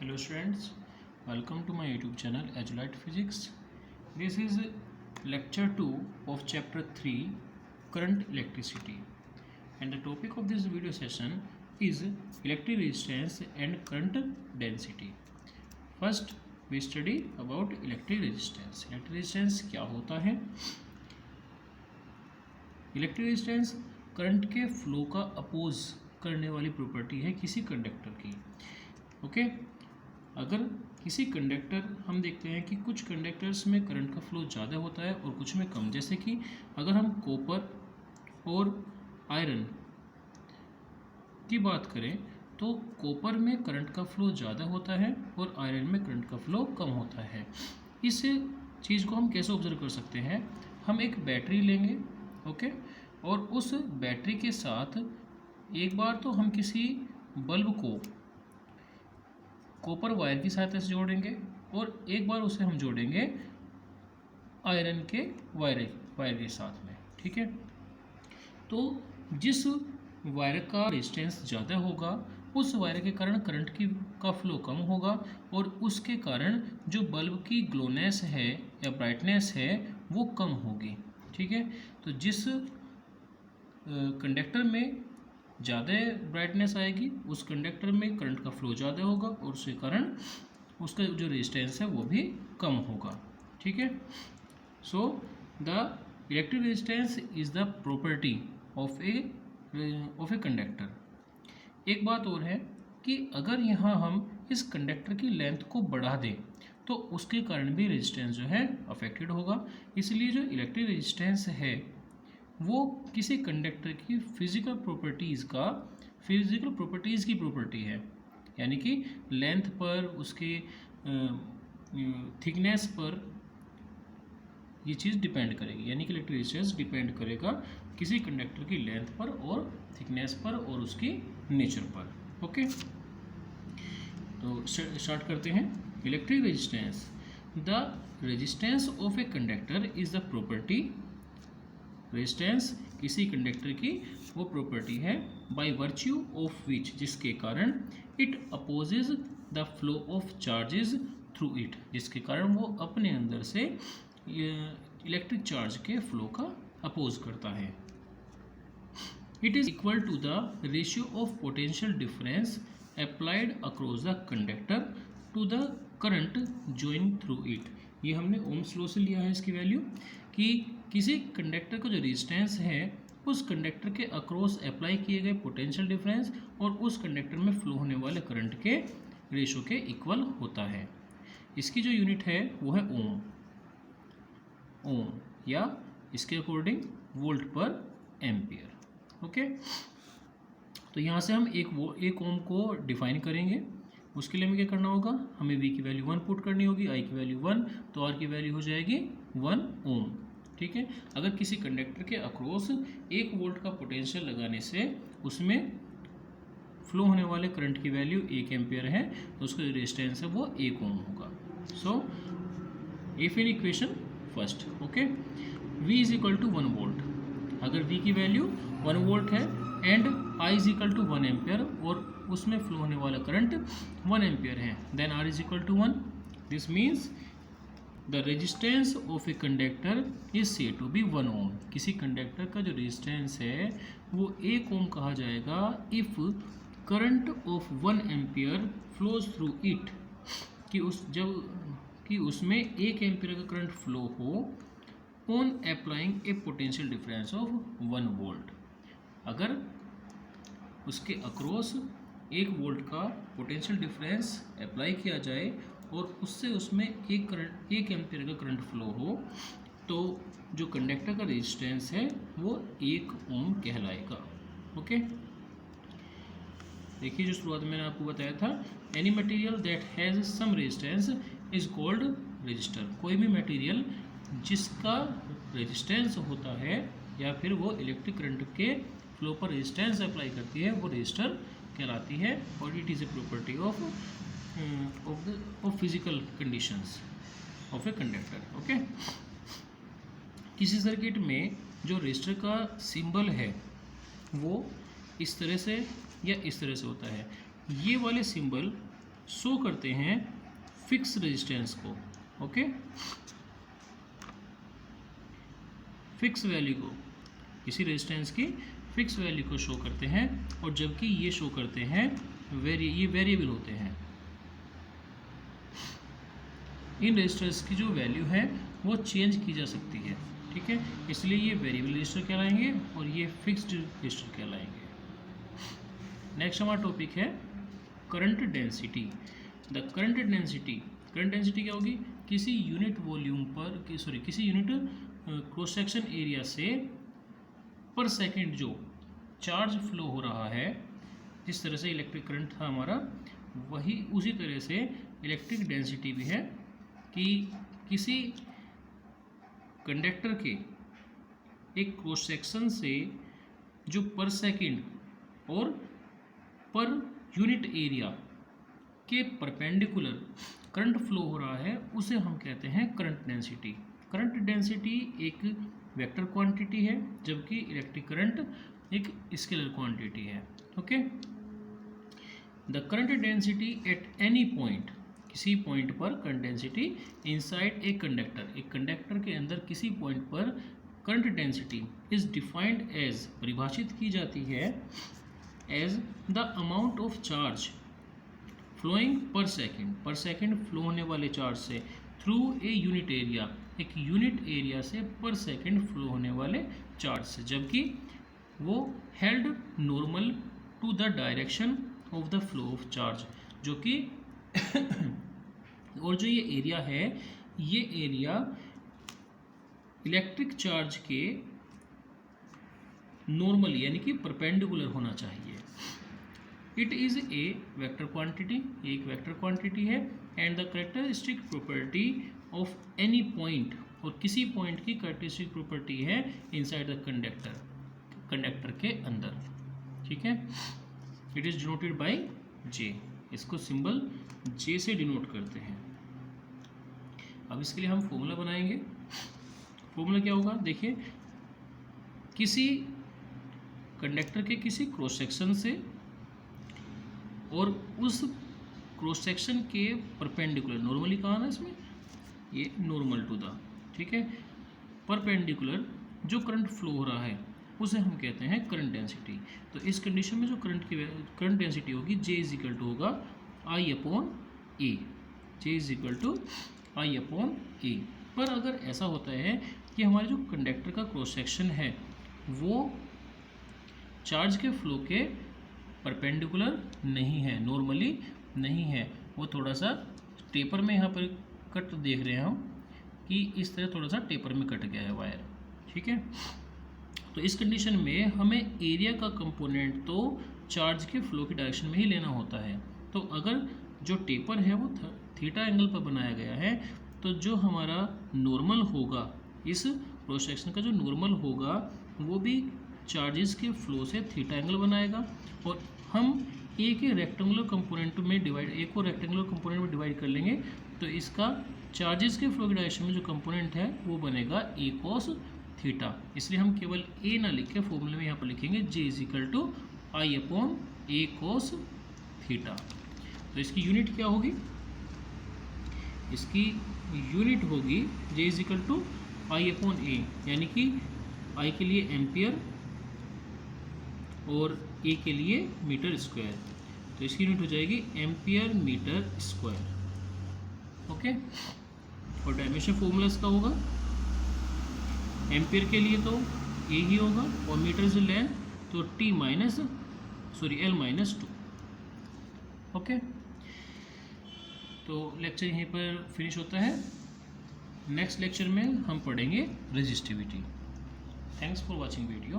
Hello students, welcome to my YouTube channel Agilite Physics. This is lecture 2 of chapter 3 current electricity, and the topic of this video session is electric resistance and current density. First we study about electric resistance. Electric resistance क्या होता है? Electric resistance current के flow का oppose करने वाली property है किसी conductor की. ओके अगर किसी कंडक्टर हम देखते हैं कि कुछ कंडक्टर्स में करंट का फ्लो ज़्यादा होता है और कुछ में कम. जैसे कि अगर हम कॉपर और आयरन की बात करें तो कॉपर में करंट का फ्लो ज़्यादा होता है और आयरन में करंट का फ्लो कम होता है. इस चीज़ को हम कैसे ऑब्जर्व कर सकते हैं? हम एक बैटरी लेंगे, ओके, और उस बैटरी के साथ एक बार तो हम किसी बल्ब को कॉपर वायर की सहायता से जोड़ेंगे और एक बार उसे हम जोड़ेंगे आयरन के वायर के साथ में. ठीक है, तो जिस वायर का रेजिस्टेंस ज़्यादा होगा उस वायर के कारण करंट का फ्लो कम होगा और उसके कारण जो बल्ब की ग्लोनेस है या ब्राइटनेस है वो कम होगी. ठीक है, तो जिस कंडक्टर में ज़्यादा ब्राइटनेस आएगी उस कंडक्टर में करंट का फ्लो ज़्यादा होगा और उसके कारण उसका जो रेजिस्टेंस है वो भी कम होगा. ठीक है, so the electric resistance is the property of a conductor. एक बात और है कि अगर यहाँ हम इस कंडक्टर की लेंथ को बढ़ा दें तो उसके कारण भी रेजिस्टेंस जो है अफेक्टेड होगा. इसलिए जो इलेक्ट्रिक रेजिस्टेंस है वो किसी कंडक्टर की फिजिकल प्रॉपर्टीज़ की प्रॉपर्टी है, यानी कि लेंथ पर, उसके थिकनेस पर ये चीज़ डिपेंड करेगी. यानी कि इलेक्ट्रिक रेजिस्टेंस डिपेंड करेगा किसी कंडक्टर की लेंथ पर और थिकनेस पर और उसकी नेचर पर. ओके, तो स्टार्ट करते हैं. Electric resistance. The resistance of a conductor is the property. Resistance किसी कंडक्टर की वो प्रॉपर्टी है बाय वर्च्यू ऑफ विच, जिसके कारण it opposes the flow of charges through it, जिसके कारण वो अपने अंदर से इलेक्ट्रिक चार्ज के फ्लो का अपोज करता है. It is equal to the ratio of potential difference applied across the conductor to the current going through it. ये हमने ओम्स लॉ से लिया है इसकी वैल्यू, कि किसी कंडक्टर का जो रेजिस्टेंस है उस कंडक्टर के अक्रॉस अप्लाई किए गए पोटेंशियल डिफरेंस और उस कंडक्टर में फ्लो होने वाले करंट के रेशो के इक्वल होता है. इसकी जो यूनिट है वो है ओम या इसके अकॉर्डिंग वोल्ट पर एम्पियर. ओके, तो यहाँ से हम एक ओम को डिफाइन करेंगे. उसके लिए हमें क्या करना होगा? हमें V की वैल्यू 1 पुट करनी होगी, I की वैल्यू 1, तो R की वैल्यू हो जाएगी 1 ओम. ठीक है, अगर किसी कंडक्टर के अक्रॉस 1 वोल्ट का पोटेंशियल लगाने से उसमें फ्लो होने वाले करंट की वैल्यू 1 एम्पियर है तो उसका जो रेजिस्टेंस है वो 1 ओम होगा. So if in equation first, okay, V is equal to 1 volt. अगर V की वैल्यू 1 वोल्ट है and I is equal to 1 ampere और उसमें फ्लो होने वाला करंट 1 एम्पियर है, then R is equal to 1. This means the resistance of a conductor is said to be 1 ohm. किसी conductor का जो रेजिस्टेंस है वो 1 ओम कहा जाएगा if current of 1 ampere flows through it, कि उसमें 1 एम्पियर का करंट फ्लो हो on applying A potential difference of 1 volt. अगर उसके अक्रॉस 1 वोल्ट का पोटेंशियल डिफरेंस अप्लाई किया जाए और उससे उसमें 1 एम्पियर का करंट फ्लो हो तो जो कंडक्टर का रेजिस्टेंस है वो 1 ओम कहलाएगा. ओके, देखिए जो शुरुआत में मैंने आपको बताया था, any material that has some resistance is called resistor. कोई भी मटेरियल जिसका रेजिस्टेंस होता है या फिर वो इलेक्ट्रिक करंट के फ्लो पर रेजिस्टेंस अप्लाई करती है वो रेजिस्टर कहलाती है. और it is a property of physical conditions of a conductor. Okay, किसी सर्किट में जो रेजिस्टर का सिंबल है वो इस तरह से या इस तरह से होता है. ये वाले सिंबल शो करते हैं फिक्स रेजिस्टेंस को, ओके, फिक्स वैल्यू को, किसी रेजिस्टेंस की फिक्स वैल्यू को शो करते हैं, और जबकि ये शो करते हैं ये वेरिएबल होते हैं। इन रेजिस्टर्स की जो वैल्यू है वो चेंज की जा सकती है, ठीक है, इसलिए ये वेरिएबल रजिस्टर कहलाएंगे और ये फिक्स्ड रजिस्टर कहलाएंगे। नेक्स्ट हमारा टॉपिक है current density. The current density क्या होगी? किसी यूनिट वॉल्यूम पर किसी यूनिट क्रॉस सेक्शन एरिया से पर सेकंड जो चार्ज फ्लो हो रहा है, जिस तरह से इलेक्ट्रिक करंट था हमारा, वही उसी तरह से इलेक्ट्रिक डेंसिटी भी है कि किसी कंडक्टर के एक क्रॉस सेक्शन से जो पर सेकंड और पर यूनिट एरिया के परपेंडिकुलर करंट फ्लो हो रहा है, उसे हम कहते हैं करंट डेंसिटी। करंट डेंसिटी एक वेक्टर क्वांटिटी है, जबकि इलेक्ट्रिक करंट एक स्केलर क्वांटिटी है, okay. The current density at any point, किसी पॉइंट पर current density inside a conductor, एक कंडक्टर के अंदर किसी पॉइंट पर current density is defined as, परिभाषित की जाती है as the amount of charge flowing पर सेकेंड फ्लो होने वाले चार्ज से थ्रू ए यूनिट एरिया, एक यूनिट एरिया से पर सेकेंड फ्लो होने वाले चार्ज से, जबकि वो held normal to the direction of the flow of charge, जो कि और जो ये एरिया है, ये एरिया इलेक्ट्रिक चार्ज के नॉर्मल यानी कि परपेंडिकुलर होना चाहिए। It is a vector quantity, एक वेक्टर क्वांटिटी है, and the characteristic property of any point, और किसी पॉइंट की कैरेक्टरिस्टिक प्रॉपर्टी है इनसाइड द कंडक्टर के अंदर, ठीक है। इट इज़ डिनोटेड बाय जे, इसको सिंबल जे से डिनोट करते हैं। अब इसके लिए हम फॉर्मूला बनाएंगे। फॉर्मूला क्या होगा? देखिए, किसी कंडक्टर के किसी क्रॉस सेक्शन से और उस क्रॉस सेक्शन के परपेंडिकुलर, नॉर्मली कहाँ ना इसमें, ये नॉर्मल टू द, ठीक है, परपेंडिकुलर जो करंट फ्लो हो रहा है उसे हम कहते हैं करंट डेंसिटी। तो इस कंडीशन में जो करंट डेंसिटी होगी, जे इज इक्वल टू होगा I upon A, J is equal to I upon A. पर अगर ऐसा होता है कि हमारे जो कंडक्टर का क्रॉस सेक्शन है वो चार्ज के फ्लो के परपेंडिकुलर नहीं है, नॉर्मली नहीं है, वो थोड़ा सा टेपर में यहाँ पर कट देख रहे हैं हम कि इस तरह थोड़ा सा टेपर में कट गया है वायर, ठीक है। तो इस कंडीशन में हमें एरिया का कंपोनेंट तो चार्ज के फ्लो की डायरेक्शन में ही लेना होता है। तो अगर जो टेपर है वो थीटा एंगल पर बनाया गया है, तो जो हमारा नॉर्मल होगा, इस क्रॉस सेक्शन का जो नॉर्मल होगा वो भी चार्जेस के फ्लो से थीटा एंगल बनाएगा, और हम एक ही रेक्टेंगुलर कंपोनेंट में एक को रेक्टेंगुलर कंपोनेंट में डिवाइड कर लेंगे, तो इसका चार्जेस के फ्लो की डायरेक्शन में जो कंपोनेंट है वो बनेगा ए कॉस थीटा। इसलिए हम केवल ए ना लिख के फॉर्मूले में यहाँ पर लिखेंगे J is equal to I upon A cos theta. तो इसकी यूनिट क्या होगी? इसकी यूनिट होगी J is equal to I upon A, यानी कि आई के लिए एम्पियर और ए के लिए मीटर स्क्वायर। तो इसकी यूनिट हो जाएगी एम्पियर मीटर स्क्वायर, ओके। और डायमेंशन फॉर्मूला इसका होगा, एम्पियर के लिए तो ए ही होगा, और मीटर से लेंथ तो एल माइनस 2, ओके। तो लेक्चर यहीं पर फिनिश होता है। नेक्स्ट लेक्चर में हम पढ़ेंगे resistivity. Thanks for watching video.